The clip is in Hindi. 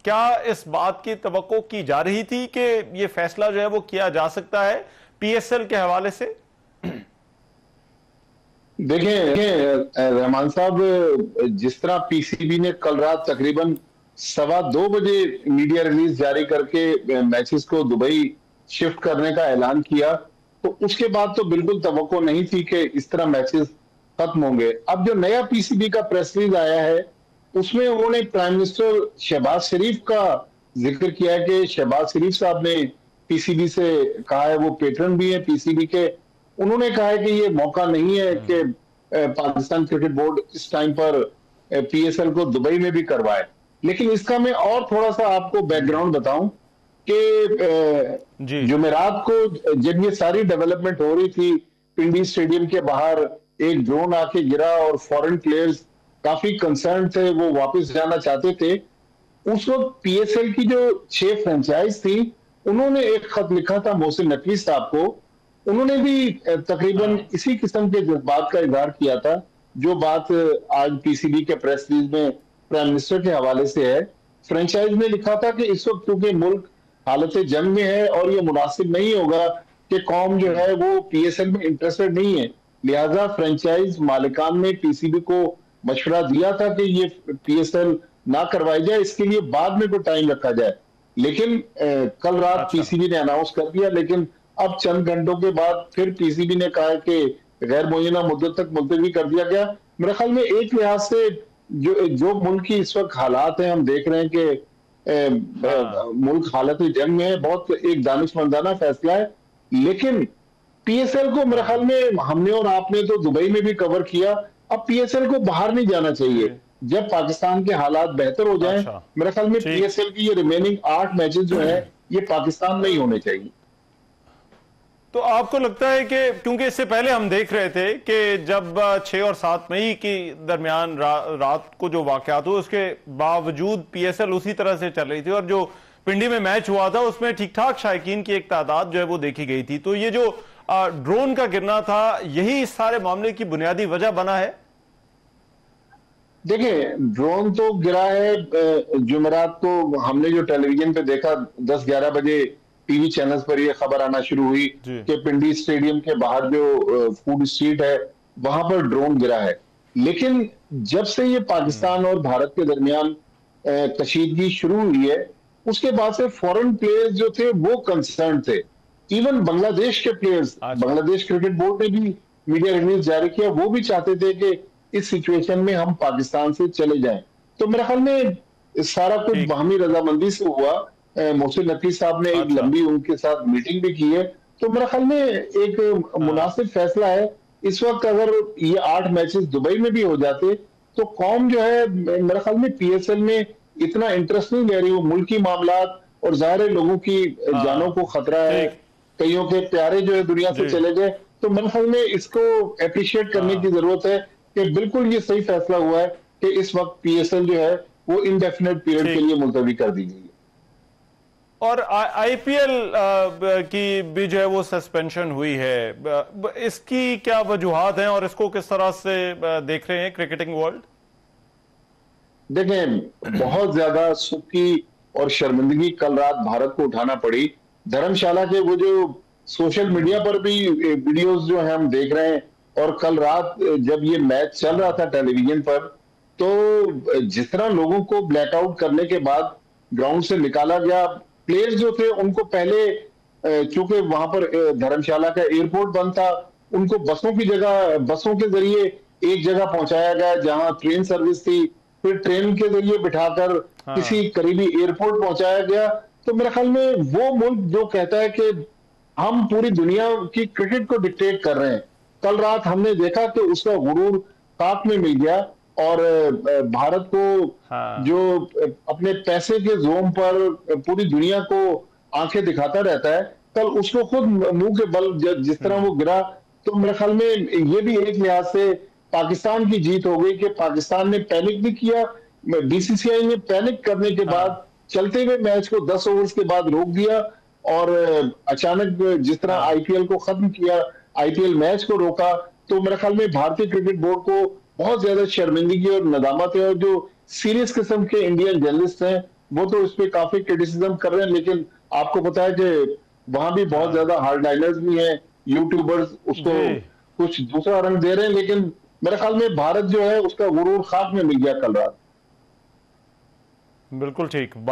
क्या इस बात की तवक्को की जा रही थी कि ये फैसला जो है वो किया जा सकता है पीएसएल के हवाले से? देखिए रहमान साहब, जिस तरह पीसीबी ने कल रात तकरीबन 2:15 मीडिया रिलीज जारी करके मैचेस को दुबई शिफ्ट करने का ऐलान किया, तो उसके बाद तो बिल्कुल तवक्को नहीं थी कि इस तरह मैचेस खत्म होंगे। अब जो नया पीसीबी का प्रेस रिलीज आया है, उसमें उन्होंने प्राइम मिनिस्टर शहबाज शरीफ का जिक्र किया है कि शहबाज शरीफ साहब ने पीसीबी से कहा है, वो पेट्रन भी है पीसीबी के। उन्होंने कहा है कि ये मौका नहीं है कि पाकिस्तान क्रिकेट बोर्ड इस टाइम पर पीएसएल को दुबई में भी करवाए। लेकिन इसका मैं और थोड़ा सा आपको बैकग्राउंड बताऊं कि जुमेरात को जब ये सारी डेवलपमेंट हो रही थी, पिंडी स्टेडियम के बाहर एक ड्रोन आके गिरा और फॉरेन प्लेयर्स काफी कंसर्न थे, वो वापस जाना चाहते थे। उस वक्त पीएसएल की जो 6 फ्रेंचाइज थी, उन्होंने एक खत लिखा था मोहसिन नकवी साहब को। उन्होंने भी तकरीबन इसी किस्म के जज्बात का इजहार किया था, जो बात आज पीसीबी के प्रेस रिलीज में प्राइम मिनिस्टर के हवाले से है। फ्रेंचाइज ने लिखा था कि इस वक्त क्योंकि मुल्क हालत जंग में है और ये मुनासिब नहीं होगा कि कौम जो है वो पीएसएल में इंटरेस्टेड नहीं है, लिहाजा फ्रेंचाइज मालिकान ने पीसीबी को मशवरा दिया था कि ये पीएसएल ना करवाई जाए, इसके लिए बाद में कोई टाइम रखा जाए। लेकिन कल रात पीसीबी ने अनाउंस कर दिया, लेकिन अब चंद घंटों के बाद फिर पीसीबी ने कहा कि गैर मुय्यना मुद्दत तक मुलतवी कर दिया गया। मेरे ख्याल में एक लिहाज से जो मुल्क की इस वक्त हालात हैं, हम देख रहे हैं कि मुल्क हालत जंग में है, बहुत एक दानिशमंदाना फैसला है। लेकिन पीएसएल को मेरे ख्याल में हमने और आपने तो दुबई में भी कवर किया, अब पीएसएल को बाहर नहीं जाना चाहिए। जब पाकिस्तान के हालात बेहतर हो जाएं, मेरे ख्याल में पीएसएल की ये रिमेनिंग 8 मैचेस जो है ये पाकिस्तान में ही होने चाहिए। तो आपको लगता है कि क्योंकि इससे पहले हम देख रहे थे कि जब 6 और 7 मई के दरमियान रात को जो वाकयात हुए, उसके बावजूद पीएसएल उसी तरह से चल रही थी और जो पिंडी में मैच हुआ था उसमें ठीक ठाक शायकीन की एक तादाद जो है वो देखी गई थी। तो ये जो ड्रोन का गिरना था, यही इस सारे मामले की बुनियादी वजह बना है? देखिए, ड्रोन तो गिरा है। जुमेरात को हमने जो टेलीविजन पे देखा, 10-11 बजे टीवी चैनल्स पर यह खबर आना शुरू हुई कि पिंडी स्टेडियम के बाहर जो फूड स्ट्रीट है वहां पर ड्रोन गिरा है। लेकिन जब से ये पाकिस्तान और भारत के दरमियान कशीदगी शुरू हुई है, उसके बाद से फॉरेन प्लेयर्स जो थे वो कंसर्न थे। इवन बांग्लादेश के प्लेयर्स, बांग्लादेश क्रिकेट बोर्ड ने भी मीडिया रिलीज जारी किया, वो भी चाहते थे कि इस सिचुएशन में हम पाकिस्तान से चले जाएं। तो मेरे ख्याल में सारा कुछ बाहमी रजामंदी से हुआ। मोहसिन नकवी साहब ने एक लंबी उनके साथ मीटिंग भी की है। तो मेरे ख्याल में एक मुनासिब फैसला है। इस वक्त अगर ये 8 मैचेस दुबई में भी हो जाते तो कौम जो है मेरे ख्याल में पीएसएल में इतना इंटरेस्ट नहीं ले रही। वो मुल्की मामलात और ज़ाहिर लोगों की जानों को खतरा है, कईयों के प्यारे जो है दुनिया से चले गए। तो मेरे ख्याल में इसको अप्रिशिएट करने की जरूरत है कि बिल्कुल ये सही फैसला हुआ है कि इस वक्त पीएसएल जो है वो इंडेफिनेट पीरियड के लिए मुलतवी कर दी गई है। और आईपीएल की भी जो है वो सस्पेंशन हुई है, इसकी क्या वजूहात हैं और इसको किस तरह से देख रहे हैं क्रिकेटिंग वर्ल्ड? देखें, बहुत ज्यादा सुख की और शर्मिंदगी कल रात भारत को उठाना पड़ी। धर्मशाला के वो जो सोशल मीडिया पर भी वीडियोस जो है हम देख रहे हैं, और कल रात जब ये मैच चल रहा था टेलीविजन पर, तो जिस तरह लोगों को ब्लैकआउट करने के बाद ग्राउंड से निकाला गया, प्लेयर्स जो थे उनको पहले चूंकि वहां पर धर्मशाला का एयरपोर्ट बंद था, उनको बसों के जरिए एक जगह पहुंचाया गया जहां ट्रेन सर्विस थी, फिर ट्रेन के जरिए बिठाकर किसी करीबी एयरपोर्ट पहुंचाया गया। तो मेरे ख्याल में वो मुल्क जो कहता है कि हम पूरी दुनिया की क्रिकेट को डिक्टेट कर रहे हैं, कल रात हमने देखा कि उसका गुरूर खाक में मिल गया। और भारत को जो अपने पैसे के जोम पर पूरी दुनिया को आंखें दिखाता रहता है, कल उसको खुद मुंह के बल जिस तरह वो गिरा, तो मेरे ख्याल में ये भी एक लिहाज से पाकिस्तान की जीत हो गई कि पाकिस्तान ने पैनिक नहीं किया। बीसीसीआई ने पैनिक करने के बाद चलते हुए मैच को 10 ओवर्स के बाद रोक दिया और अचानक जिस तरह आईपीएल को खत्म किया, आईपीएल मैच को रोका। तो मेरे ख्याल में भारतीय क्रिकेट बोर्ड को बहुत ज्यादा शर्मिंदगी और नदामत है, और जो सीरियस किस्म के इंडियन जर्नलिस्ट हैं वो तो इस पे काफी क्रिटिसिज्म कर रहे हैं, लेकिन आपको पता है कि वहां भी बहुत ज्यादा हार्डलाइनर्स भी हैं, यूट्यूबर्स उसको जी कुछ दूसरा रंग दे रहे हैं, लेकिन मेरे ख्याल में भारत जो है उसका गुरूर खाक में मिल गया कल रात। बिल्कुल ठीक।